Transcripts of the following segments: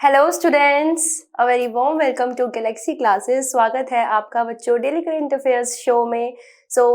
Hello students, a very warm welcome to Galaxy Classes. स्वागत है आपका बच्चों डेली करंट अफेयर्स शो में।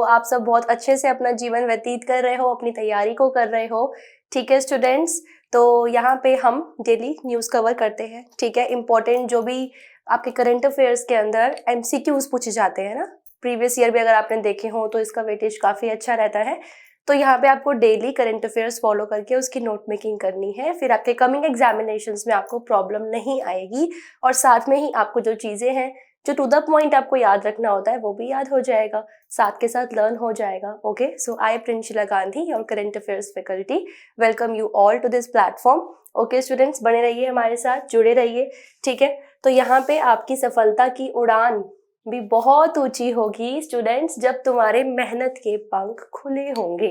आप सब बहुत अच्छे से अपना जीवन व्यतीत कर रहे हो, अपनी तैयारी को कर रहे हो। ठीक है स्टूडेंट्स, तो यहाँ पे हम डेली न्यूज़ कवर करते हैं। ठीक है, इम्पोर्टेंट जो भी आपके करंट अफेयर्स के अंदर MCQs पूछे जाते हैं ना, प्रीवियस ईयर भी अगर आपने देखे हो तो इसका वेटेज काफ़ी अच्छा रहता है। तो यहाँ पे आपको डेली करंट अफेयर्स फॉलो करके उसकी नोट मेकिंग करनी है, फिर आपके कमिंग एग्जामिनेशंस में आपको प्रॉब्लम नहीं आएगी। और साथ में ही आपको जो चीज़ें हैं जो टू द पॉइंट आपको याद रखना होता है वो भी याद हो जाएगा, साथ के साथ लर्न हो जाएगा। ओके, सो आई प्रिंशिला गांधी और current affairs faculty welcome you all to this platform. Okay students, बने रहिए हमारे साथ, जुड़े रहिए। ठीक है, तो यहाँ पे आपकी सफलता की उड़ान भी बहुत ऊंची होगी स्टूडेंट्स जब तुम्हारे मेहनत के पंख खुले होंगे।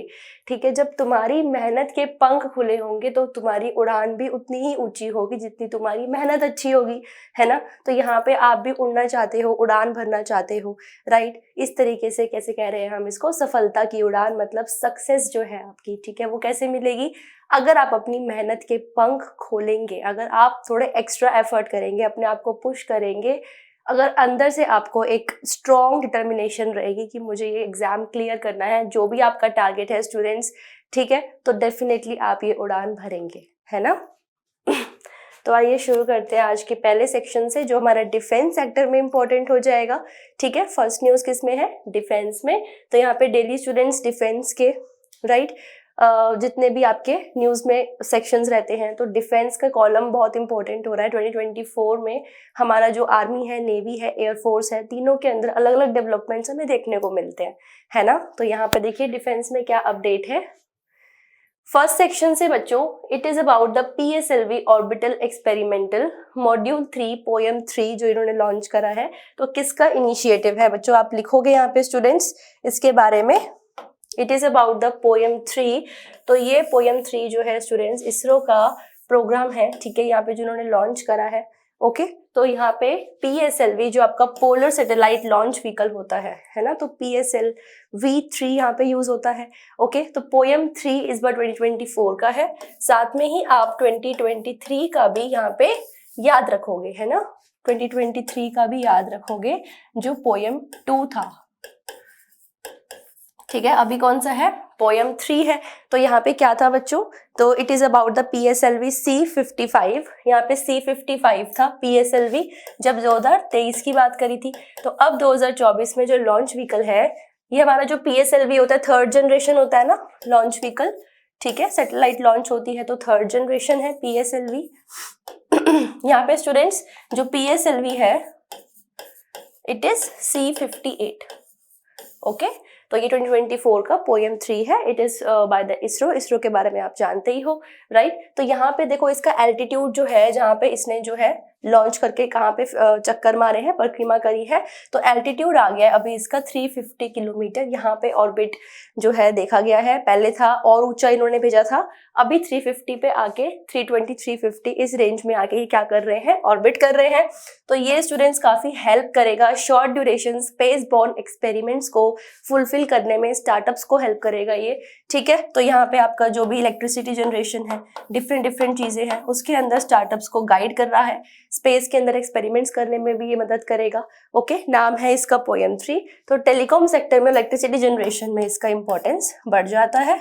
ठीक है, जब तुम्हारी मेहनत के पंख खुले होंगे तो तुम्हारी उड़ान भी उतनी ही ऊंची होगी जितनी तुम्हारी मेहनत अच्छी होगी, है ना। तो यहाँ पे आप भी उड़ना चाहते हो, उड़ान भरना चाहते हो, राइट। इस तरीके से कैसे कह रहे हैं हम इसको, सफलता की उड़ान मतलब सक्सेस जो है आपकी, ठीक है, वो कैसे मिलेगी? अगर आप अपनी मेहनत के पंख खोलेंगे, अगर आप थोड़े एक्स्ट्रा एफर्ट करेंगे, अपने आप को पुश करेंगे, अगर अंदर से आपको एक स्ट्रॉन्ग डिटर्मिनेशन रहेगी कि मुझे ये एग्जाम क्लियर करना है, जो भी आपका टारगेट है स्टूडेंट्स, ठीक है, तो डेफिनेटली आप ये उड़ान भरेंगे, है ना। तो आइए शुरू करते हैं आज के पहले सेक्शन से, जो हमारा डिफेंस सेक्टर में इंपॉर्टेंट हो जाएगा। ठीक है, फर्स्ट न्यूज किस में है? डिफेंस में। तो यहाँ पे डेली स्टूडेंट्स डिफेंस के राइट जितने भी आपके न्यूज़ में सेक्शंस रहते हैं, तो डिफेंस का कॉलम बहुत इंपॉर्टेंट हो रहा है 2024 में। हमारा जो आर्मी है, नेवी है, एयरफोर्स है, तीनों के अंदर अलग अलग डेवलपमेंट्स हमें देखने को मिलते हैं, है ना। तो यहाँ पे देखिए डिफेंस में क्या अपडेट है। फर्स्ट सेक्शन से बच्चों, it is about the PSLV orbital experimental module 3 poem 3 जो इन्होंने लॉन्च करा है। तो किसका इनिशिएटिव है बच्चों, आप लिखोगे यहाँ पे स्टूडेंट्स इसके बारे में। It is about the poem 3। तो ये पोएम 3 जो है स्टूडेंट्स इसरो का प्रोग्राम है, ठीक है, यहाँ पे जिन्होंने लॉन्च करा है। ओके, तो यहाँ पे PSLV जो आपका पोलर सैटेलाइट लॉन्च व्हीकल होता है ना, तो PSLV-3 यहाँ पे यूज होता है। ओके, तो पोएम 3 इस बार 2024 का है, साथ में ही आप 2023 का भी यहाँ पे याद रखोगे, है ना। 2023 का भी याद रखोगे जो पोएम 2 था, ठीक है। अभी कौन सा है? पोएम 3 है। तो यहाँ पे क्या था बच्चों, तो it is about the PSLV C55। यहाँ पे C55 था PSLV जब 2023 की बात करी थी। तो अब 2024 में जो लॉन्च व्हीकल है, ये हमारा जो PSLV होता है, थर्ड जनरेशन होता है ना लॉन्च व्हीकल, ठीक है, सैटेलाइट लॉन्च होती है तो थर्ड जनरेशन है PSLV। यहाँ पे स्टूडेंट्स जो PSLV है इट इज C58। ओके, तो ये 2024 का पोएम 3 है। It is by the ISRO के बारे में आप जानते ही हो, राइट। तो यहाँ पे देखो इसका एल्टीट्यूड जो है, जहाँ पे इसने जो है लॉन्च करके कहाँ पे चक्कर मारे हैं, परिक्रमा करी है, तो एल्टीट्यूड आ गया है अभी इसका 350 किलोमीटर। यहाँ पे ऑर्बिट जो है देखा गया है, पहले था और ऊंचा इन्होंने भेजा था, अभी 350 पे आके 320 350 इस रेंज में आके क्या कर रहे हैं, ऑर्बिट कर रहे हैं। तो ये स्टूडेंट्स काफी हेल्प करेगा short duration space born experiments को फुलफिल करने में, स्टार्टअप्स को हेल्प करेगा ये, ठीक है। तो यहाँ पे आपका जो भी इलेक्ट्रिसिटी जनरेशन है, डिफरेंट चीजें हैं, उसके अंदर स्टार्टअप्स को गाइड कर रहा है, स्पेस के अंदर एक्सपेरिमेंट्स करने में भी ये मदद करेगा। ओके, नाम है इसका पोएम 3। तो टेलीकॉम सेक्टर में इलेक्ट्रिसिटी जनरेशन में इसका इंपॉर्टेंस बढ़ जाता है,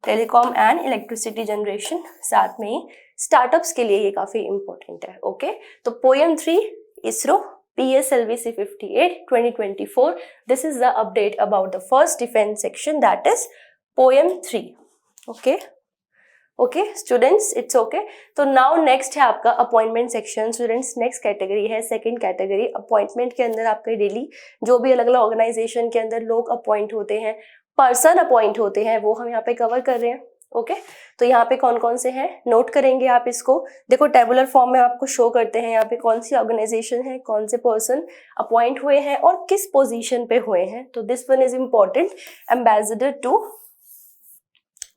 टेलीकॉम एंड इलेक्ट्रिसिटी जनरेशन, साथ में ही स्टार्टअप्स के लिए ये काफी इंपॉर्टेंट है। ओके, तो poem 3 ISRO PSLV C58 2024, this is the update about the first defense section, that is poem 3. okay students, it's okay. तो now next है आपका appointment section students. Next category है सेकंड कैटेगरी। अपॉइंटमेंट के अंदर आपके daily जो भी अलग अलग ऑर्गेनाइजेशन के अंदर लोग अपॉइंट होते हैं, पर्सन अपॉइंट होते हैं, वो हम यहाँ पे कवर कर रहे हैं। ओके, तो यहाँ पे कौन कौन से हैं नोट करेंगे आप इसको। देखो टेबुलर फॉर्म में आपको शो करते हैं यहाँ पे कौन सी ऑर्गेनाइजेशन है, कौन से पर्सन अपॉइंट हुए हैं और किस पोजीशन पे हुए हैं। तो this one is important, ambassador to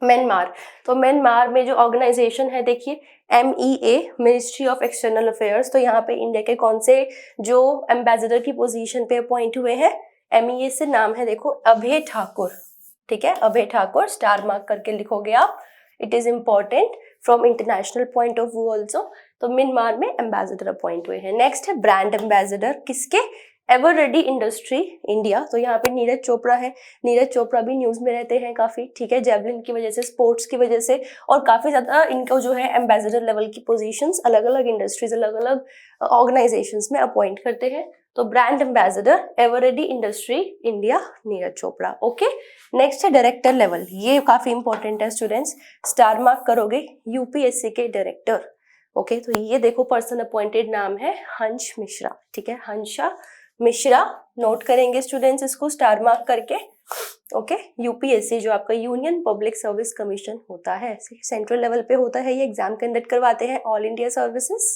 Myanmar. तो म्यांमार में जो ऑर्गेनाइजेशन है देखिए MEA, ministry of external affairs. तो यहाँ पे इंडिया के कौन से जो एम्बेसडर की पोजीशन पे अपॉइंट हुए हैं, MEA से नाम है देखो अभय ठाकुर, ठीक है, अभय ठाकुर, स्टार मार्क करके लिखोगे आप, it is important. From international point of view also, तो म्यांमार में एम्बेसडर अपॉइंट हुए हैं। नेक्स्ट है ब्रांड एम्बेसडर, किसके? Ever ready industry India. तो यहाँ पे नीरज चोपड़ा है। नीरज चोपड़ा भी न्यूज में रहते हैं काफी, ठीक है, जेवलिन की वजह से, स्पोर्ट्स की वजह से, और काफी ज्यादा इनको जो है एम्बेसडर लेवल की पोजीशंस अलग अलग इंडस्ट्रीज, अलग अलग ऑर्गेनाइजेशंस में अपॉइंट करते हैं। तो brand ambassador ever ready industry India, Neeraj Chopra. Okay, next है डायरेक्टर लेवल, ये काफी इंपॉर्टेंट है स्टूडेंट्स, स्टार मार्क करोगे, यूपीएससी के डायरेक्टर। ओके, तो ये देखो पर्सन अपॉइंटेड नाम है हंस मिश्रा, ठीक है, हंसा मिश्रा, नोट करेंगे स्टूडेंट्स इसको स्टार मार्क करके। ओके, यूपीएससी जो आपका यूनियन पब्लिक सर्विस कमीशन होता है, सेंट्रल लेवल पे होता है, ये एग्जाम कंडक्ट करवाते हैं all India services,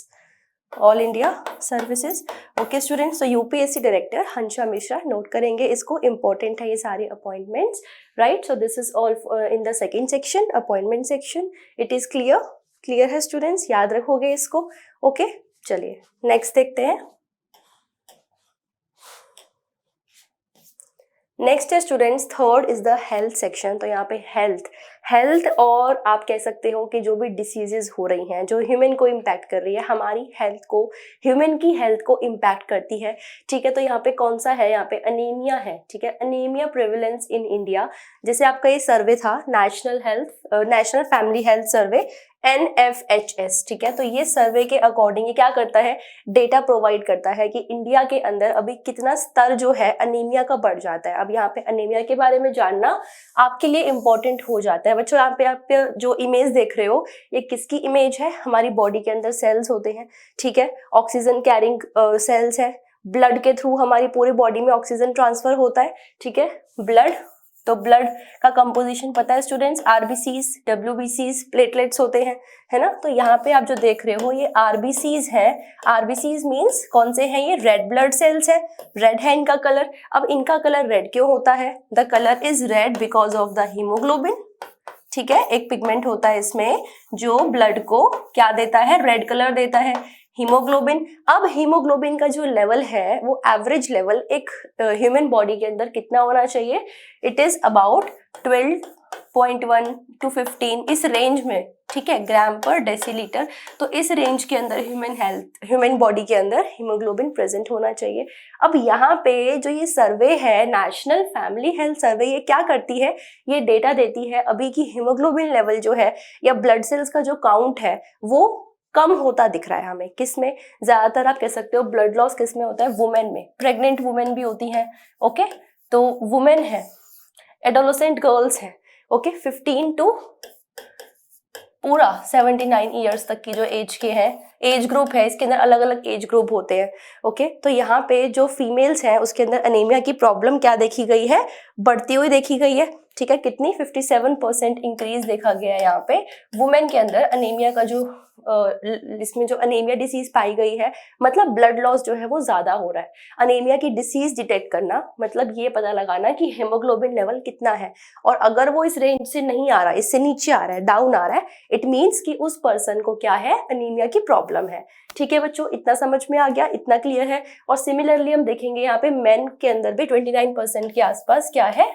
all India services. Okay students, तो यूपीएससी डायरेक्टर हंसा मिश्रा, नोट करेंगे इसको, इंपॉर्टेंट है ये सारे appointments, right. So this is all in the second section, appointment section. It is clear? Clear है स्टूडेंट्स, याद रखोगे इसको। ओके, चलिए नेक्स्ट देखते हैं। नेक्स्ट है students, third is the health section. तो यहाँ पे हेल्थ और आप कह सकते हो कि जो भी डिसीजेज हो रही हैं जो ह्यूमन को इम्पैक्ट कर रही है, हमारी हेल्थ को, ह्यूमन की हेल्थ को इम्पैक्ट करती है, ठीक है। तो यहाँ पे कौन सा है? यहाँ पे अनीमिया है, ठीक है, अनीमिया प्रेवलेंस इन इंडिया। जैसे आपका ये सर्वे था नेशनल फैमिली हेल्थ सर्वे, NFHS, ठीक है। तो ये सर्वे के अकॉर्डिंग ये क्या करता है? डेटा प्रोवाइड करता है कि इंडिया के अंदर अभी कितना स्तर जो है अनीमिया का बढ़ जाता है। अब यहाँ पे अनीमिया के बारे में जानना आपके लिए इम्पोर्टेंट हो जाता है। बच्चों, यहाँ पे आप जो इमेज देख रहे हो, ये किसकी इमेज है? हमारी बॉडी के अंदर सेल्स होते हैं, ठीक है, ऑक्सीजन कैरिंग सेल्स है, ब्लड के थ्रू हमारी पूरी बॉडी में ऑक्सीजन ट्रांसफर होता है, ठीक है, ब्लड। तो ब्लड का कंपोजिशन पता है स्टूडेंट्स, आरबीसीज, डब्ल्यूबीसीज, प्लेटलेट्स होते हैं, है ना। तो यहाँ पे आप जो देख रहे हो ये आरबीसीज है। आरबीसीज मींस कौन से हैं? ये रेड ब्लड सेल्स है, रेड है इनका कलर। अब इनका कलर रेड क्यों होता है? The colour is red because of the haemoglobin, ठीक है, एक पिगमेंट होता है इसमें जो ब्लड को क्या देता है? रेड कलर देता है, हीमोग्लोबिन। अब हीमोग्लोबिन का जो लेवल है वो एवरेज लेवल एक ह्यूमन बॉडी के अंदर कितना होना चाहिए? इट इज अबाउट 12.1 to 15, इस रेंज में, ठीक है, ग्राम पर डेसीलीटर। तो इस रेंज के अंदर ह्यूमन बॉडी के अंदर हीमोग्लोबिन प्रेजेंट होना चाहिए। अब यहाँ पे जो ये सर्वे है, नेशनल फैमिली हेल्थ सर्वे, ये क्या करती है? ये डेटा देती है अभी की हीमोग्लोबिन लेवल जो है या ब्लड सेल्स का जो काउंट है वो कम होता दिख रहा है हमें। किस में? ज्यादातर आप कह सकते हो ब्लड लॉस किस में होता है? वुमेन में, प्रेग्नेंट वुमेन भी होती हैं, ओके। तो वुमेन है, एडोलेसेंट गर्ल्स हैं, ओके, 15 टू पूरा 79 ईयर्स तक की जो एज के हैं, एज ग्रुप है, इसके अंदर अलग अलग एज ग्रुप होते हैं, ओके। तो यहाँ पे जो फीमेल्स हैं उसके अंदर अनीमिया की प्रॉब्लम क्या देखी गई है? बढ़ती हुई देखी गई है, ठीक है। कितनी? 57% इंक्रीज देखा गया है यहाँ पे वुमेन के अंदर अनीमिया का जो इसमें जो अनीमिया डिसीज पाई गई है, मतलब ब्लड लॉस जो है वो ज्यादा हो रहा है। अनीमिया की डिसीज डिटेक्ट करना मतलब ये पता लगाना कि हेमोग्लोबिन लेवल कितना है, और अगर वो इस रेंज से नहीं आ रहा, इससे नीचे आ रहा है, डाउन आ रहा है, इट मीन्स कि उस पर्सन को क्या है? अनीमिया की प्रॉब्लम है, ठीक है बच्चों। इतना समझ में आ गया? इतना क्लियर है? और सिमिलरली हम देखेंगे यहाँ पे मेन के अंदर भी 29% के आसपास क्या है?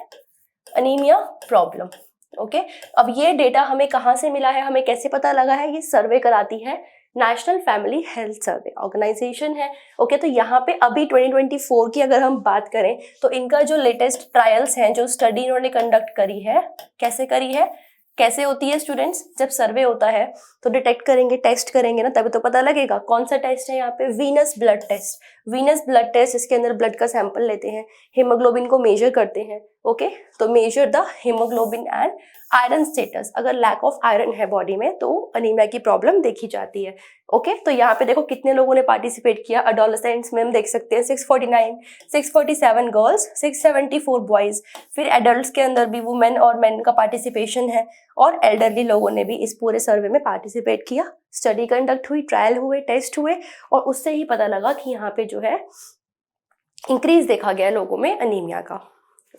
Anaemia problem, okay. अब ये डेटा हमें कहाँ से मिला है, हमें कैसे पता लगा है? ये सर्वे कराती है national family health survey organisation है, ओके। तो यहाँ पे अभी 2024 की अगर हम बात करें तो इनका जो लेटेस्ट ट्रायल्स हैं, जो स्टडी इन्होंने कंडक्ट करी है, कैसे करी है? कैसे होती है स्टूडेंट्स? जब सर्वे होता है तो डिटेक्ट करेंगे, टेस्ट करेंगे ना, तभी तो पता लगेगा। कौन सा टेस्ट है यहाँ पे? Venous blood test. Venous blood test, इसके अंदर ब्लड का सैंपल लेते हैं, हीमोग्लोबिन को मेजर करते हैं, ओके। तो measure the haemoglobin and iron status. अगर लैक ऑफ आयरन है बॉडी में तो अनीमिया की प्रॉब्लम देखी जाती है, ओके। तो यहाँ पे देखो कितने लोगों ने पार्टिसिपेट किया। अडोलेसेंट्स में हम देख सकते हैं 649, 647 गर्ल्स, 674 बॉयज। फिर एडल्ट्स के अंदर भी वुमेन और मेन का पार्टिसिपेशन है, और एल्डरली लोगों ने भी इस पूरे सर्वे में पार्टिसिपेट किया। स्टडी कंडक्ट हुई, ट्रायल हुए, टेस्ट हुए, और उससे ही पता लगा कि यहाँ पे जो है इंक्रीज देखा गया लोगों में अनीमिया का,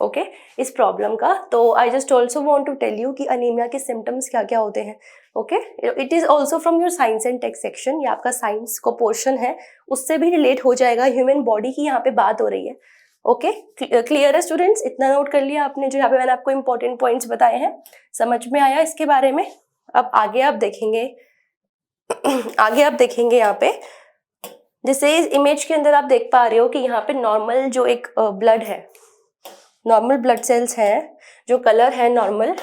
ओके, इस प्रॉब्लम का। तो I just also want to tell you कि अनीमिया के सिम्टम्स क्या क्या होते हैं, okay. It is also from your science and tech section, ये आपका साइंस का पोर्शन है, उससे भी रिलेट हो जाएगा। ह्यूमन बॉडी की यहाँ पे बात हो रही है, ओके। क्लियर है स्टूडेंट्स? इतना नोट कर लिया आपने जो यहाँ पे मैंने आपको इंपॉर्टेंट पॉइंट्स बताए हैं? समझ में आया इसके बारे में? अब आगे आप देखेंगे आगे आप देखेंगे यहाँ पे, जैसे इस इमेज के अंदर आप देख पा रहे हो कि यहाँ पे नॉर्मल जो एक ब्लड है, नॉर्मल ब्लड सेल्स हैं, जो कलर है नॉर्मल,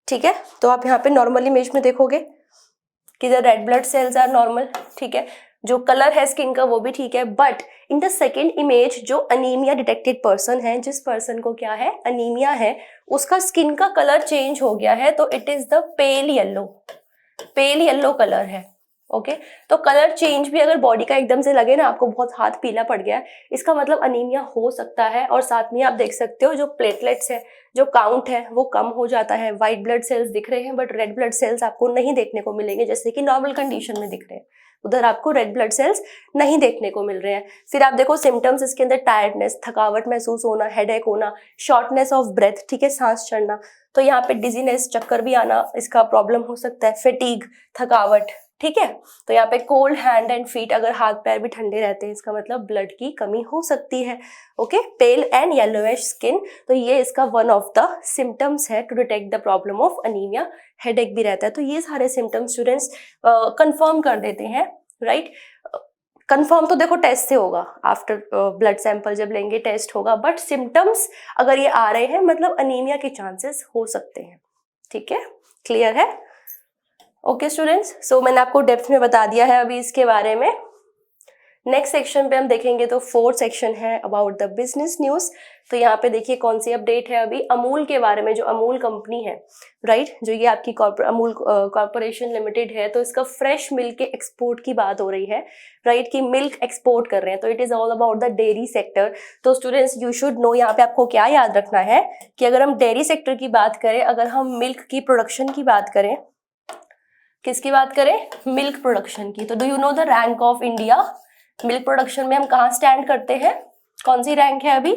ठीक है। तो आप यहाँ पे नॉर्मल इमेज में देखोगे कि the red blood cells are normal, ठीक है। जो कलर है स्किन का वो भी ठीक है, but in the second image जो अनीमिया डिटेक्टेड पर्सन है, जिस पर्सन को क्या है, अनीमिया है, उसका स्किन का कलर चेंज हो गया है, तो it is the pale yellow colour है। ओके तो कलर चेंज भी अगर बॉडी का एकदम से लगे ना, आपको बहुत हाथ पीला पड़ गया है, इसका मतलब अनीमिया हो सकता है। और साथ में आप देख सकते हो जो प्लेटलेट्स है, जो काउंट है वो कम हो जाता है। व्हाइट ब्लड सेल्स दिख रहे हैं बट रेड ब्लड सेल्स आपको नहीं देखने को मिलेंगे, जैसे कि नॉर्मल कंडीशन में दिख रहे हैं, उधर आपको रेड ब्लड सेल्स नहीं देखने को मिल रहे हैं। फिर आप देखो सिम्टम्स इसके अंदर, टायर्डनेस, थकावट महसूस होना, हेडेक होना, शॉर्टनेस ऑफ ब्रेथ, ठीक है, सांस चढ़ना, तो यहाँ पे डिजीनेस, चक्कर भी आना इसका प्रॉब्लम हो सकता है, फेटीग, थकावट, ठीक है। तो यहाँ पे कोल्ड हैंड एंड फीट, अगर हाथ पैर भी ठंडे रहते हैं इसका मतलब ब्लड की कमी हो सकती है। Okay pale and yellowish skin, तो ये इसका वन ऑफ द सिम्टम्स है to detect the problem of anaemia. Headache भी रहता है, तो ये सारे सिम्टम्स स्टूडेंट्स कंफर्म कर देते हैं, राइट। कंफर्म तो देखो टेस्ट से होगा, आफ्टर ब्लड सैंपल जब लेंगे टेस्ट होगा, बट सिम्टम्स अगर ये आ रहे हैं मतलब अनीमिया के चांसेस हो सकते हैं, ठीक है, क्लियर है। ओके स्टूडेंट्स, सो मैंने आपको डेप्थ में बता दिया है अभी इसके बारे में। नेक्स्ट सेक्शन पे हम देखेंगे तो फोर्थ सेक्शन है अबाउट द बिजनेस न्यूज। तो यहाँ पे देखिए कौन सी अपडेट है अभी अमूल के बारे में, जो अमूल कंपनी है, राइट, जो ये आपकी अमूल कॉर्पोरेशन लिमिटेड है, तो इसका फ्रेश मिल्क के एक्सपोर्ट की बात हो रही है, राइट, कि मिल्क एक्सपोर्ट कर रहे हैं, तो it is all about the dairy sector. तो स्टूडेंट्स यू शुड नो, यहाँ पे आपको क्या याद रखना है कि अगर हम डेयरी सेक्टर की बात करें, अगर हम मिल्क की प्रोडक्शन की बात करें, किसकी बात करें, मिल्क प्रोडक्शन की, तो do you know the rank of India milk production में हम कहाँ स्टैंड करते हैं, कौन सी रैंक है अभी,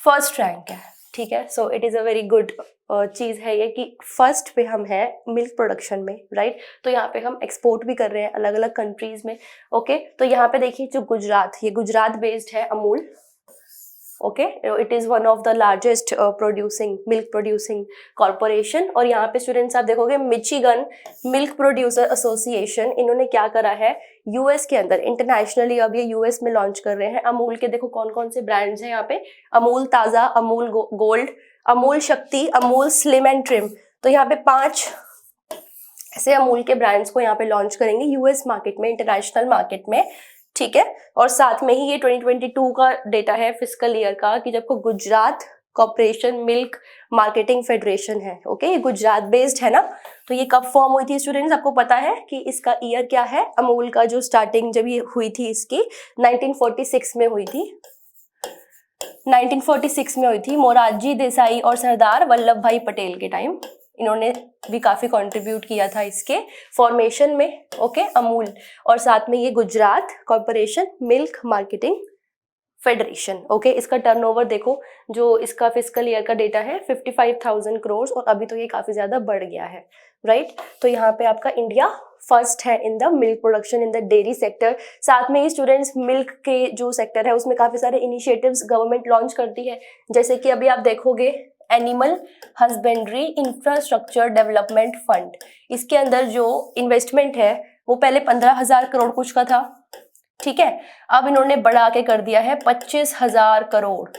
फर्स्ट रैंक है, ठीक है। So it is a very good चीज है ये कि फर्स्ट पे हम हैं मिल्क प्रोडक्शन में, राइट। तो यहाँ पे हम एक्सपोर्ट भी कर रहे हैं अलग अलग कंट्रीज में। ओके तो यहाँ पे देखिए जो गुजरात, ये गुजरात बेस्ड है Amul, okay it is one of the largest producing milk producing corporation. और यहाँ पे स्टूडेंट्स आप देखोगे मिचिगन मिल्क प्रोड्यूसर एसोसिएशन, इन्होंने क्या करा है यूएस के अंदर, इंटरनेशनली अब ये यूएस में लॉन्च कर रहे हैं अमूल के। देखो कौन कौन से ब्रांड्स हैं यहाँ पे, अमूल ताजा, अमूल गोल्ड, अमूल शक्ति, अमूल स्लिम एंड ट्रिम। तो यहाँ पे 5 ऐसे अमूल के ब्रांड्स को यहाँ पे लॉन्च करेंगे यूएस मार्केट में, इंटरनेशनल मार्केट में, ठीक है। और साथ में ही ये 2022 का डेटा है फिस्कल ईयर का, कि जब को Gujarat corporation milk marketing federation है, ओके ये गुजरात बेस्ड है ना, तो ये कब फॉर्म हुई थी स्टूडेंट्स, आपको पता है कि इसका ईयर क्या है, अमूल का जो स्टार्टिंग जब ये हुई थी इसकी 1946 में हुई थी, 1946 में हुई थी, मोरारजी देसाई और सरदार वल्लभ भाई पटेल के टाइम, इन्होंने भी काफी कंट्रीब्यूट किया था इसके फॉर्मेशन में, ओके अमूल। और साथ में ये Gujarat corporation milk marketing federation, okay इसका टर्नओवर देखो, जो इसका फिस्कल ईयर का डेटा है 55,000 करोड़, और अभी तो ये काफी ज्यादा बढ़ गया है, राइट। तो यहाँ पे आपका इंडिया फर्स्ट है in the milk production in the dairy sector. साथ में ही स्टूडेंट्स मिल्क के जो सेक्टर है उसमें काफी सारे इनिशिएटिव्स गवर्नमेंट लॉन्च करती है, जैसे कि अभी आप देखोगे animal husbandry infrastructure development fund, इसके अंदर जो इन्वेस्टमेंट है वो पहले 15,000 करोड़ कुछ का था, ठीक है, अब इन्होंने बढ़ा के कर दिया है 25,000 करोड़,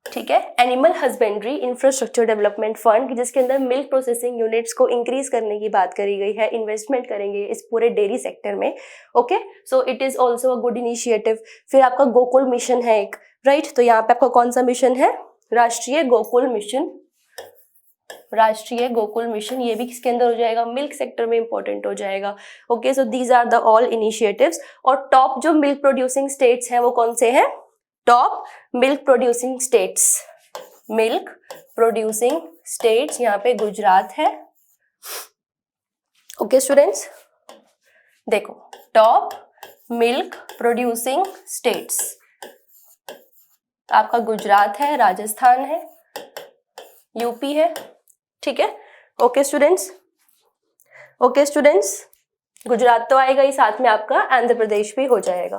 ठीक है। Animal husbandry infrastructure development fund, जिसके अंदर मिल्क प्रोसेसिंग यूनिट्स को इंक्रीज करने की बात करी गई है, इन्वेस्टमेंट करेंगे इस पूरे डेयरी सेक्टर में, okay so it is also a good initiative. फिर आपका गोकुल मिशन है एक, राइट, तो यहाँ पे आपका कौन सा मिशन है, राष्ट्रीय गोकुल मिशन, राष्ट्रीय गोकुल मिशन, ये भी किसके अंदर हो जाएगा, मिल्क सेक्टर में इंपॉर्टेंट हो जाएगा, okay so these are the all initiatives. और टॉप जो मिल्क प्रोड्यूसिंग स्टेट्स हैं वो कौन से हैं, top milk producing states, milk producing states यहाँ पे गुजरात है, ओके स्टूडेंट्स देखो टॉप मिल्क प्रोड्यूसिंग स्टेट्स, आपका गुजरात है, राजस्थान है, यूपी है, ठीक है, okay students, okay students Gujarat तो आएगा ही, साथ में आपका आंध्र प्रदेश भी हो जाएगा,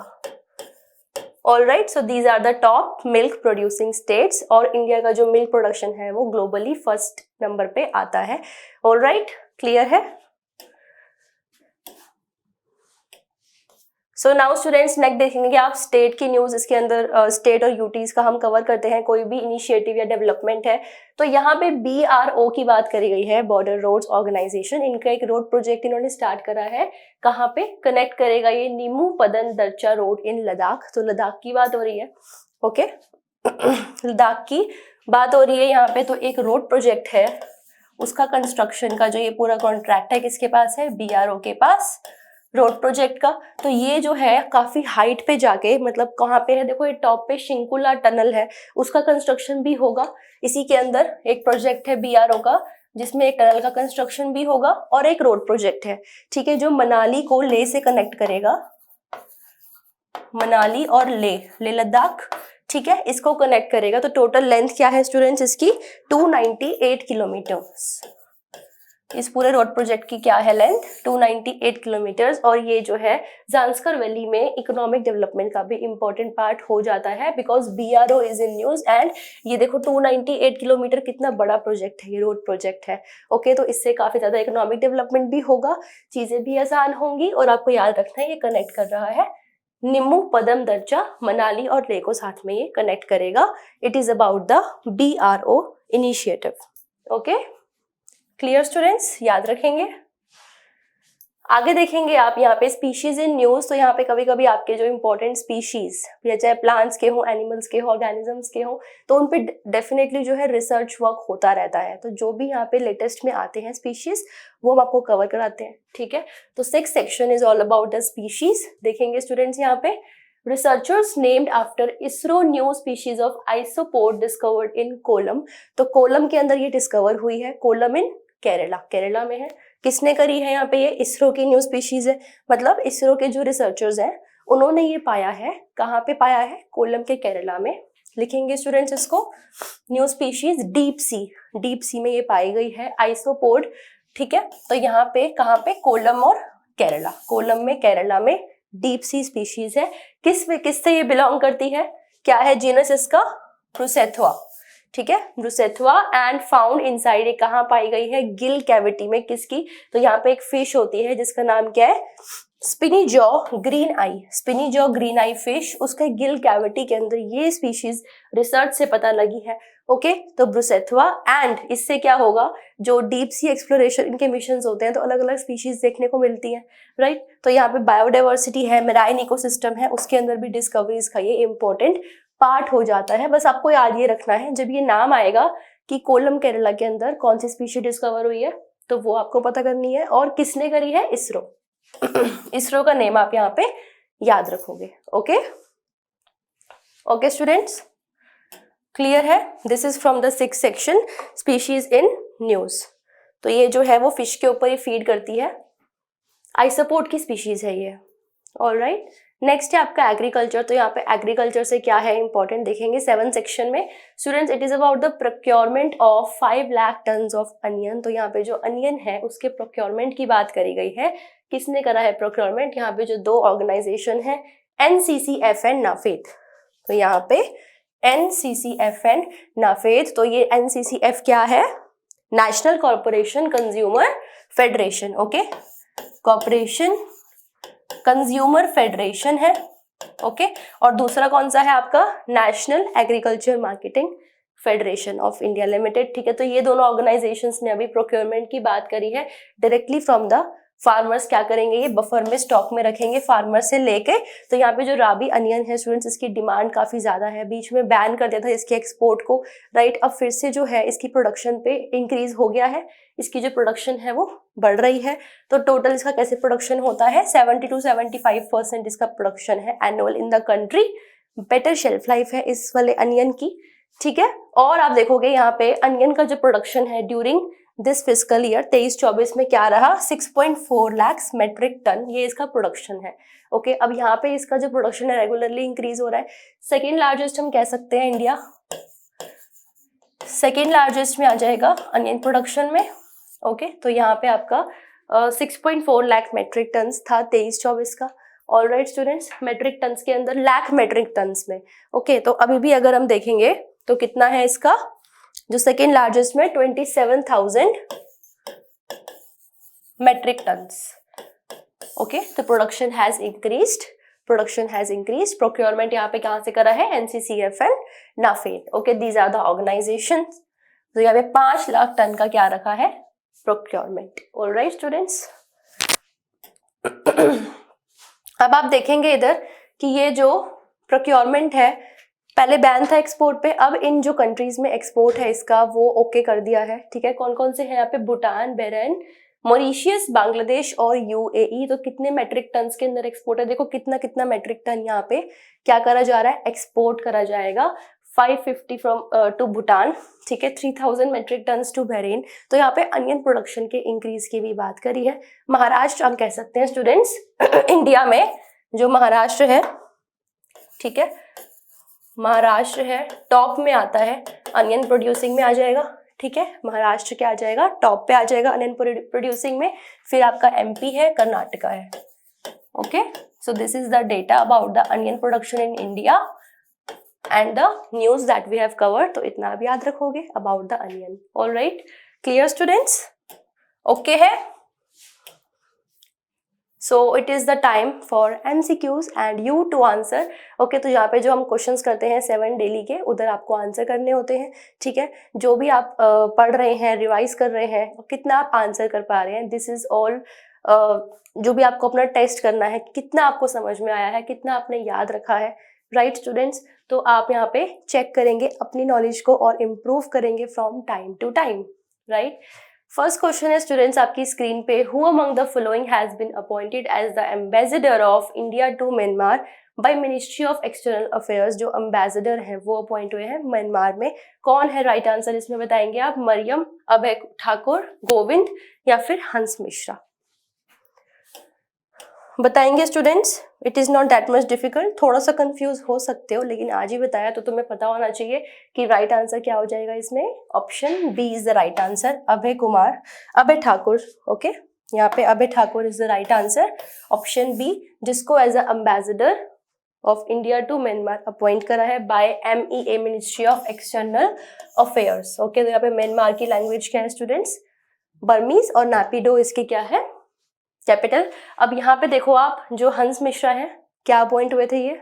all right, so these are the top milk producing states, और इंडिया का जो मिल्क प्रोडक्शन है वो ग्लोबली फर्स्ट नंबर पे आता है। ऑल राइट, क्लियर है? सो नाउ स्टूडेंट्स, नेक्स्ट देखेंगे कि आप स्टेट की न्यूज, इसके अंदर स्टेट और यूटीज का हम कवर करते हैं, कोई भी इनिशिएटिव या डेवलपमेंट है तो यहाँ पे BRO की बात करी गई है, बॉर्डर रोड्स ऑर्गेनाइजेशन। इनका एक रोड प्रोजेक्ट इन्होंने स्टार्ट करा है, कहाँ पे कनेक्ट करेगा ये नीमू पदन दर्चा रोड इन लद्दाख। तो लद्दाख की बात हो रही है, ओके लद्दाख की बात हो रही है यहाँ पे। तो एक रोड प्रोजेक्ट है, उसका कंस्ट्रक्शन का जो ये पूरा कॉन्ट्रैक्ट है किसके पास है? BRO के पास, रोड प्रोजेक्ट का। तो ये जो है काफी हाइट पे जाके, मतलब कहाँ पे है देखो, ये टॉप पे शिंकुला टनल है, उसका कंस्ट्रक्शन भी होगा। इसी के अंदर एक प्रोजेक्ट है BRO का जिसमें एक टनल का कंस्ट्रक्शन भी होगा और एक रोड प्रोजेक्ट है, ठीक है, जो मनाली को लेह से कनेक्ट करेगा, मनाली और लेह लद्दाख, ठीक है, इसको कनेक्ट करेगा। तो टोटल लेंथ क्या है स्टूडेंट्स इसकी? 298 किलोमीटर्स। इस पूरे रोड प्रोजेक्ट की क्या है लेंथ? 298 किलोमीटर्स। और ये जो है ज़ांस्कर वैली में इकोनॉमिक डेवलपमेंट का भी इंपॉर्टेंट पार्ट हो जाता है, because BRO is in news. And ये देखो 298 किलोमीटर कितना बड़ा प्रोजेक्ट है, ये रोड प्रोजेक्ट है, ओके। तो इससे काफी ज्यादा इकोनॉमिक डेवलपमेंट भी होगा, चीजें भी आसान होंगी, और आपको याद रखना है ये कनेक्ट कर रहा है निम्मू पदम दर्जा, मनाली और लेह को साथ में ये कनेक्ट करेगा। It is about the BRO initiative, okay. Clear students, याद रखेंगे। आगे देखेंगे आप यहाँ पे स्पीशीज इन न्यूज। तो यहाँ पे कभी कभी आपके जो इंपॉर्टेंट स्पीशीज, या चाहे प्लांट्स के हो, एनिमल्स के हो, ऑर्गेनिजम्स के हो, तो उन पे डेफिनेटली जो है रिसर्च वर्क होता रहता है। तो जो भी यहाँ पे लेटेस्ट में आते हैं स्पीशीज वो हम आपको कवर कराते हैं, ठीक है। तो 6th section is all about the species. देखेंगे स्टूडेंट्स यहाँ पे, researchers named after ISRO new species of isopod discovered in Kollam. तो कोलम के अंदर ये डिस्कवर हुई है, कोलम इन केरला, केरला में है। किसने करी है यहाँ पे? ये इसरो की न्यू स्पीशीज है, मतलब इसरो के जो रिसर्चर्स हैं उन्होंने ये पाया है। कहाँ पे पाया है? कोलम के केरला में। लिखेंगे स्टूडेंट्स इसको, new species deep sea, deep sea में ये पाई गई है आइसोपोड, ठीक है। तो यहाँ पे कहाँ पे? कोलम और केरला, कोलम में केरला में डीप सी स्पीशीज है। किससे ये बिलोंग करती है? क्या है जीनस इसका? प्रोसेथुआ, ठीक है, ब्रुसेथुआ। एंड फाउंड इनसाइड, ये कहाँ पाई गई है? गिल कैविटी में। किसकी? तो यहाँ पे एक फिश होती है जिसका नाम क्या है? स्पिनी जॉ ग्रीन आई, स्पिनी जॉ ग्रीन आई फिश, उसके गिल कैविटी के अंदर ये स्पीशीज रिसर्च से पता लगी है, ओके। तो ब्रुसेथुआ। एंड इससे क्या होगा, जो डीप सी एक्सप्लोरेशन इनके मिशंस होते हैं तो अलग अलग स्पीशीज देखने को मिलती है, राइट। तो यहाँ पे बायोडाइवर्सिटी है, मेराइन इकोसिस्टम है, उसके अंदर भी डिस्कवरीज का ये इंपॉर्टेंट पार्ट हो जाता है। बस आपको याद ये रखना है, जब ये नाम आएगा कि कोलम केरला के अंदर कौन सी स्पीशीज डिस्कवर हुई है तो वो आपको पता करनी है, और किसने करी है? इसरो। इसरो का नेम आप यहाँ पे याद रखोगे, ओके। ओके स्टूडेंट्स, क्लियर है? This is from the 6th section, species in news. तो ये जो है वो फिश के ऊपर ही फीड करती है, आइसोपोड की स्पीशीज है ये, ऑलराइट। नेक्स्ट है आपका एग्रीकल्चर। तो यहाँ पे एग्रीकल्चर से क्या है इंपॉर्टेंट देखेंगे 7th सेक्शन में। Students, it is about the procurement of 5 lakh tons of onion. तो यहाँ पे जो अनियन है उसके प्रोक्योरमेंट की बात करी गई है। किसने करा है प्रोक्योरमेंट? यहाँ पे जो 2 ऑर्गेनाइजेशन है, NCCF एंड नाफेद। तो यहाँ पे NCCF एंड नाफेद। तो ये NCCF क्या है? National corporation consumer federation, okay, corporation consumer federation है, ओके। और दूसरा कौन सा है आपका? National agriculture marketing federation of India limited, ठीक है। तो ये दोनों ऑर्गेनाइजेशंस ने अभी प्रोक्योरमेंट की बात करी है डायरेक्टली फ्रॉम द फार्मर्स। क्या करेंगे? ये बफर में स्टॉक में रखेंगे फार्मर से लेके। तो यहाँ पे जो राबी अनियन है स्टूडेंट्स, इसकी डिमांड काफी ज्यादा है, बीच में बैन कर दिया था इसके एक्सपोर्ट को, राइट। अब फिर से जो है इसकी प्रोडक्शन पे इंक्रीज हो गया है, इसकी जो प्रोडक्शन है वो बढ़ रही है। तो टोटल इसका कैसे प्रोडक्शन होता है? 70 to 75% इसका प्रोडक्शन है annual in the country. Better shelf life है इस वाले अनियन की, ठीक है। और आप देखोगे यहाँ पे अनियन का जो प्रोडक्शन है ड्यूरिंग दिस फिजिकल ईयर 23-24 में क्या रहा? 6.4 लाख मेट्रिक टन, ये इसका प्रोडक्शन है, ओके। अब यहाँ पे इसका जो प्रोडक्शन है रेगुलरली इंक्रीज हो रहा है। सेकेंड लार्जेस्ट हम कह सकते हैं इंडिया, सेकेंड लार्जेस्ट में आ जाएगा अनियन प्रोडक्शन में, ओके। तो यहाँ पे आपका 6.4 लाख मेट्रिक टन था 23-24 का, ऑलराइट स्टूडेंट्स, मेट्रिक टन्स के अंदर, लाख मेट्रिक टन्स में। ओके, तो अभी भी अगर हम देखेंगे तो कितना है इसका, जो सेकेंड लार्जेस्ट में 27,000 मेट्रिक टन्स। ओके, तो प्रोडक्शन हैज इंक्रीज्ड, प्रोक्योरमेंट यहाँ पे कहाँ से करा है, NCCF and NAFED. Okay, these are the organisation. तो यहाँ पे 5 लाख टन का क्या रखा है, प्रोक्योरमेंट। ऑलराइट स्टूडेंट्स, अब आप देखेंगे इधर कि ये जो प्रोक्योरमेंट है, पहले बैन था एक्सपोर्ट पे, अब इन जो कंट्रीज में एक्सपोर्ट है इसका वो ओके कर दिया है। ठीक है, कौन कौन से हैं यहाँ पे, भूटान, बहरीन, मॉरिशियस, बांग्लादेश और UAE। तो कितने मेट्रिक टन्स के अंदर एक्सपोर्ट है, देखो कितना कितना मेट्रिक टन यहाँ पे क्या करा जा रहा है, एक्सपोर्ट करा जाएगा। 550 फ्रॉम टू भूटान, ठीक है, 3000 मेट्रिक टन्स टू बहरीन। तो यहाँ पे अनियन प्रोडक्शन के इंक्रीज की भी बात करी है। महाराष्ट्र हम कह सकते हैं स्टूडेंट्स इंडिया में जो महाराष्ट्र है, ठीक है, महाराष्ट्र है टॉप में आता है, अनियन प्रोड्यूसिंग में आ जाएगा। ठीक है, महाराष्ट्र क्या आ जाएगा, टॉप पे आ जाएगा अनियन प्रोड्यूसिंग में। फिर आपका MP है, कर्नाटका है। Okay, so this is the data about the onion production in India and the news that we have covered. तो इतना आप याद रखोगे about the onion. Alright, clear students, okay है। So it is the time for MCQs and you to answer. Okay, तो यहाँ पे जो हम क्वेश्चंस करते हैं 7 डेली के, उधर आपको आंसर करने होते हैं। ठीक है, जो भी आप पढ़ रहे हैं, रिवाइज कर रहे हैं, कितना आप आंसर कर पा रहे हैं, दिस इज ऑल। जो भी आपको अपना टेस्ट करना है, कितना आपको समझ में आया है, कितना आपने याद रखा है। राइट स्टूडेंट्स, तो आप यहाँ पे चेक करेंगे अपनी नॉलेज को और इम्प्रूव करेंगे from time to time. Right, first question है स्टूडेंट्स आपकी स्क्रीन पे, who among the following has been appointed as the ambassador of India to Myanmar by ministry of external affairs. जो ambassador हैं वो appoint हुए हैं Myanmar में, कौन है? राइट आंसर इसमें बताएंगे आप, मरियम, अभय ठाकुर, गोविंद या फिर हंस मिश्रा। बताएंगे students, it is not that much difficult, थोड़ा सा कंफ्यूज हो सकते हो लेकिन आज ही बताया तो तुम्हें पता होना चाहिए कि राइट आंसर क्या हो जाएगा इसमें। Option B is the right answer, Abhay Thakur. Okay, यहाँ पे Abhay Thakur is the right answer, option B, जिसको as a ambassador of India to Myanmar appoint करा है by MEA ministry of external affairs. Okay, तो यहाँ पे म्यांमार की लैंग्वेज क्या है स्टूडेंट्स, बर्मीज, और नापिडो इसकी क्या है, कैपिटल। अब यहाँ पे देखो आप, जो हंस मिश्रा है क्या अपॉइंट हुए थे, ये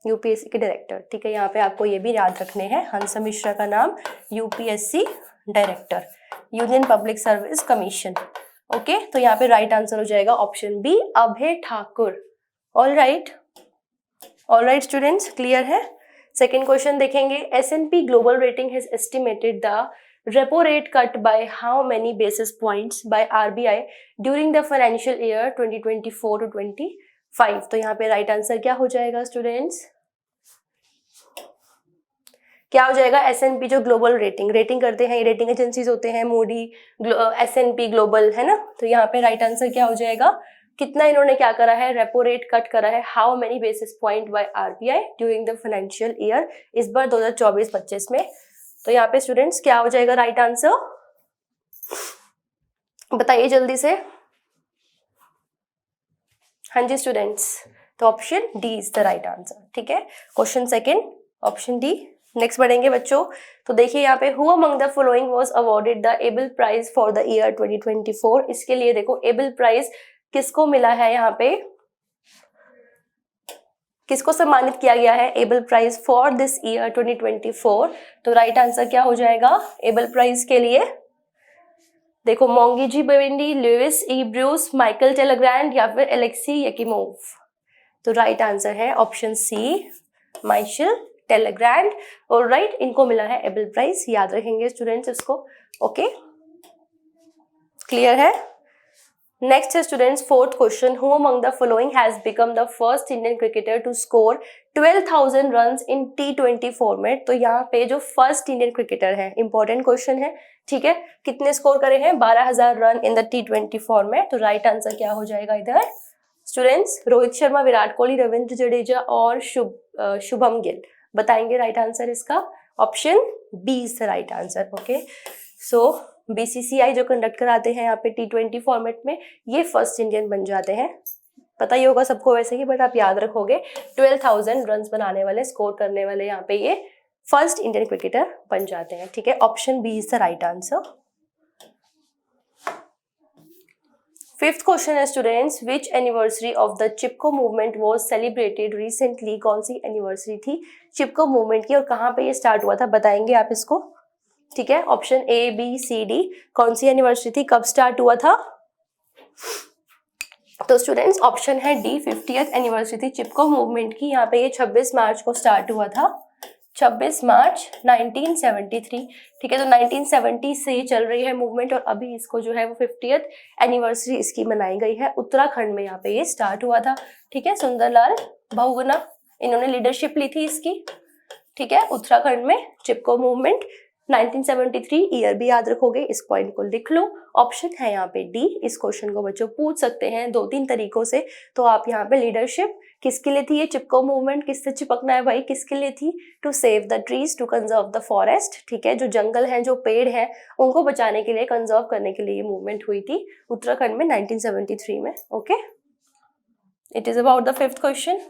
UPSC के डायरेक्टर। ठीक है, यहाँ पे आपको ये भी याद रखने हैं, हंस मिश्रा का नाम UPSC director, union public service commission. Okay, तो यहाँ पे राइट आंसर हो जाएगा option B, Abhay Thakur. All right students, clear है। सेकेंड क्वेश्चन देखेंगे, S&P global rating has estimated the repo rate cut by how many basis points by RBI during the financial year 2024 to 25। तो यहाँ पे right answer क्या हो जाएगा students, क्या हो जाएगा? S&P जो ग्लोबल रेटिंग करते हैं, रेटिंग एजेंसीज होते हैं, मूडी, S&P ग्लोबल, है ना। तो यहाँ पे राइट आंसर क्या हो जाएगा, कितना इन्होंने क्या करा है, रेपो रेट कट करा है, how many basis point by RBI during the financial year, इस बार 2024-25 में। तो यहाँ पे स्टूडेंट्स क्या हो जाएगा राइट आंसर, बताइए जल्दी से। हाँ जी स्टूडेंट्स, तो option D is the right answer. ठीक है, question second, option D. Next बढ़ेंगे बच्चों, तो देखिए यहाँ पे, who among the following was awarded the Abel prize for the year 2024। इसके लिए देखो एबल प्राइज किसको मिला है, यहाँ पे किसको सम्मानित किया गया है, Abel prize for this year 2024। तो राइट आंसर क्या हो जाएगा एबल प्राइज के लिए, देखो Mongi G Bawendi, Louis E Brus, Michael Talagrand या फिर एलेक्सी यकीमोव। तो राइट आंसर है option C, Michael Talagrand. Alright, इनको मिला है एबल प्राइज, याद रखेंगे स्टूडेंट्स इसको। ओके, क्लियर है। नेक्स्ट है students fourth question, who among the following has become the first Indian cricketer to score 12,000 runs in T20 format. तो यहाँ पे जो फर्स्ट इंडियन क्रिकेटर है, इंपॉर्टेंट क्वेश्चन है। ठीक है, कितने स्कोर करे हैं, 12,000 run in the T20 format. तो राइट आंसर क्या हो जाएगा इधर स्टूडेंट्स, रोहित शर्मा, विराट कोहली, रविंद्र जडेजा और शुभम गिल। बताएंगे राइट आंसर इसका, option B is the right answer. Okay, so BCCI जो कंडक्ट कराते हैं यहाँ पे T20 फॉर्मेट में, ये फर्स्ट इंडियन बन जाते हैं पता ही होगा सबको वैसे ही, बट आप याद रखोगे 12,000 रन बनाने वाले, स्कोर करने वाले यहाँ पे ये फर्स्ट इंडियन क्रिकेटर बन जाते हैं, ठीक है। Option B is the right answer. Fifth question है students, which anniversary of the Chipko movement was celebrated recently. कौन सी एनिवर्सरी थी चिपको मूवमेंट की और कहाँ पे ये स्टार्ट हुआ था, बताएंगे आप इसको, ठीक है। Option A B C D, कौन सी एनिवर्सरी थी, कब स्टार्ट हुआ था। तो स्टूडेंट्स ऑप्शन है डी, 50th एनिवर्सरी थी चिपको मूवमेंट की। यहाँ पे ये 26 मार्च को स्टार्ट हुआ था, 26 मार्च 1973, ठीक है। तो 1970 से ही चल रही है मूवमेंट और अभी इसको जो है वो 50th एनिवर्सरी इसकी मनाई गई है। उत्तराखंड में यहाँ पे ये स्टार्ट हुआ था, ठीक है। सुंदरलाल बहुगुणा इन्होंने लीडरशिप ली थी इसकी, ठीक है। उत्तराखंड में चिपको मूवमेंट 1973 ईयर भी याद रखोगे, इस पॉइंट को लिख लो। ऑप्शन है यहाँ पे डी। इस क्वेश्चन को बच्चों पूछ सकते हैं 2-3 तरीकों से। तो आप यहाँ पे लीडरशिप किसके लिए थी ये चिपको मूवमेंट, किससे चिपकना है भाई, किसके लिए थी, to save the trees, to conserve the forest, ठीक है। जो जंगल हैं, जो पेड़ हैं, उनको बचाने के लिए, कंजर्व करने के लिए ये मूवमेंट हुई थी उत्तराखंड में 1973 में, okay. It is about the fifth question.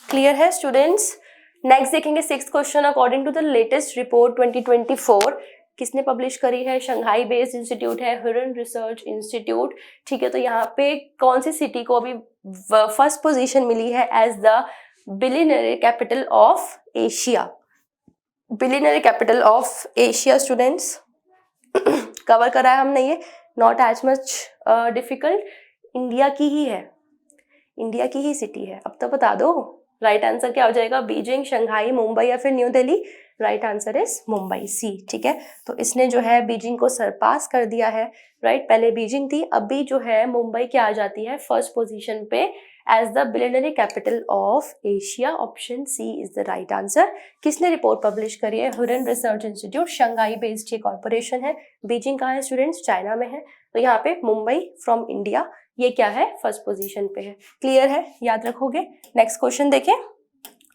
Clear है स्टूडेंट्स। नेक्स्ट देखेंगे sixth question. According to the latest report 2024, किसने पब्लिश करी है, शंघाई बेस्ड इंस्टीट्यूट है, हुरन रिसर्च इंस्टीट्यूट, ठीक है। तो यहाँ पे कौन सी सिटी को अभी फर्स्ट पोजीशन मिली है as the billionaire capital of Asia. Billionaire capital of Asia students cover करा है हमने ये, not as much difficult. India की ही है, इंडिया की ही सिटी है। अब तो बता दो राइट आंसर क्या हो जाएगा, बीजिंग, शंघाई, मुंबई या फिर New Delhi. Right answer is Mumbai, C, ठीक है। तो इसने जो है बीजिंग को सरपास कर दिया है, राइट। पहले बीजिंग थी, अभी जो है मुंबई क्या आ जाती है फर्स्ट पोजीशन पे as the billionaire capital of Asia. Option C is the right answer. किसने रिपोर्ट पब्लिश करी है, Hurun research institute, Shanghai based ये कॉर्पोरेशन है। बीजिंग कहाँ है स्टूडेंट्स, चाइना में है। तो यहाँ पे मुंबई फ्रॉम इंडिया ये क्या है, फर्स्ट पोजीशन पे है। क्लियर है, याद रखोगे। नेक्स्ट क्वेश्चन देखें,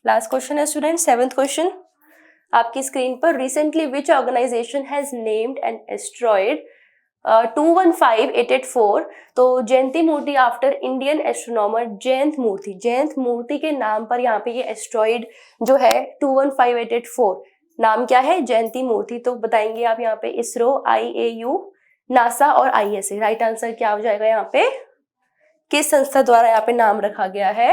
लास्ट क्वेश्चन है स्टूडेंट, सेवेंथ क्वेश्चन आपकी स्क्रीन पर। Recently which organisation has named an asteroid 215884, तो Jayanti Murthy after Indian astronomer Jayant Murthy. Jayant Murthy के नाम पर यहाँ पे ये एस्ट्रॉइड जो है 215884, नाम क्या है, जयंती मूर्ति। तो बताएंगे आप यहाँ पे इसरो, IAU, नासा और ISA। राइट आंसर क्या हो जाएगा यहाँ पे, किस संस्था द्वारा यहाँ पे नाम रखा गया है।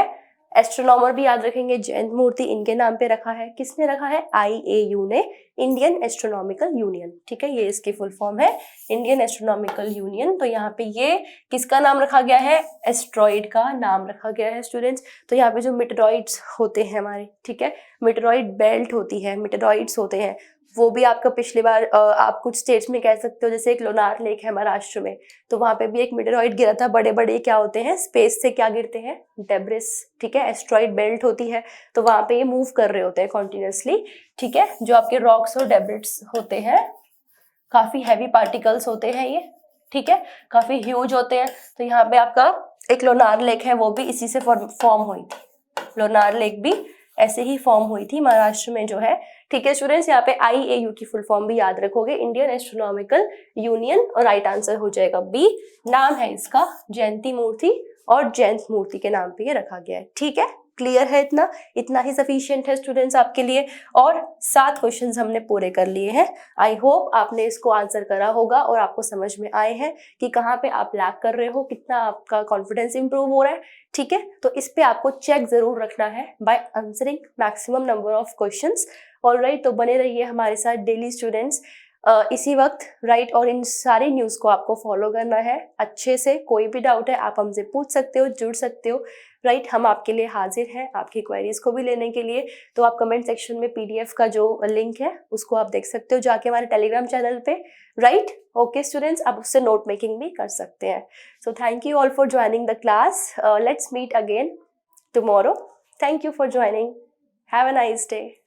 एस्ट्रोनॉमर भी याद रखेंगे, जयंत मूर्ति इनके नाम पे रखा है। किसने रखा है, IAU ने, इंडियन एस्ट्रोनॉमिकल यूनियन, ठीक है। ये इसकी फुल फॉर्म है, इंडियन एस्ट्रोनॉमिकल यूनियन। तो यहाँ पे ये किसका नाम रखा गया है, एस्ट्रॉइड का नाम रखा गया है स्टूडेंट्स। तो यहाँ पे जो मीटेरॉइड्स होते हैं हमारे, ठीक है, मीटेरॉइड बेल्ट होती है, मीटेरॉइड्स होते हैं, वो भी आपका पिछली बार आप कुछ स्टेट्स में कह सकते हो, जैसे एक लोनार लेक है महाराष्ट्र में, तो वहां पे भी एक मीटेरॉइड गिरा था। बड़े बड़े क्या होते हैं, स्पेस से क्या गिरते हैं, डेब्रिस, ठीक है। एस्ट्रॉइड बेल्ट होती है, तो वहां पे ये मूव कर रहे होते हैं कॉन्टिन्यूसली, ठीक है। जो आपके रॉक्स और डेब्रिस होते हैं, काफी हैवी पार्टिकल्स होते हैं ये, ठीक है, काफी ह्यूज होते हैं। तो यहाँ पे आपका एक लोनार लेक है, वो भी इसी से फॉर्म हुई थी। लोनार लेक भी ऐसे ही फॉर्म हुई थी महाराष्ट्र में जो है, ठीक है स्टूडेंट्स। यहाँ पे IAU की फुल फॉर्म भी याद रखोगे, इंडियन एस्ट्रोनॉमिकल यूनियन, और राइट आंसर हो जाएगा बी। नाम है इसका जयंती मूर्ति और जयंत मूर्ति के नाम पे ये रखा गया है, ठीक है। क्लियर है, इतना ही सफिशिएंट है स्टूडेंट्स आपके लिए। और 7 क्वेश्चंस हमने पूरे कर लिए हैं। आई होप आपने इसको आंसर करा होगा और आपको समझ में आए हैं कि कहाँ पे आप लैक कर रहे हो, कितना आपका कॉन्फिडेंस इंप्रूव हो रहा है, ठीक है। तो इस पे आपको चेक जरूर रखना है by answering maximum number of questions. Alright, तो बने रहिए हमारे साथ डेली स्टूडेंट्स इसी वक्त, राइट। और इन सारी न्यूज को आपको फॉलो करना है अच्छे से। कोई भी डाउट है आप हमसे पूछ सकते हो, जुड़ सकते हो, राइट। हम आपके लिए हाजिर हैं आपकी क्वेरीज को भी लेने के लिए। तो आप कमेंट सेक्शन में PDF का जो लिंक है उसको आप देख सकते हो जाके हमारे टेलीग्राम चैनल पे, राइट। ओके स्टूडेंट्स, आप उससे नोट मेकिंग भी कर सकते हैं। So thank you all for joining the class. Let's meet again tomorrow. Thank you for joining. Have a nice day.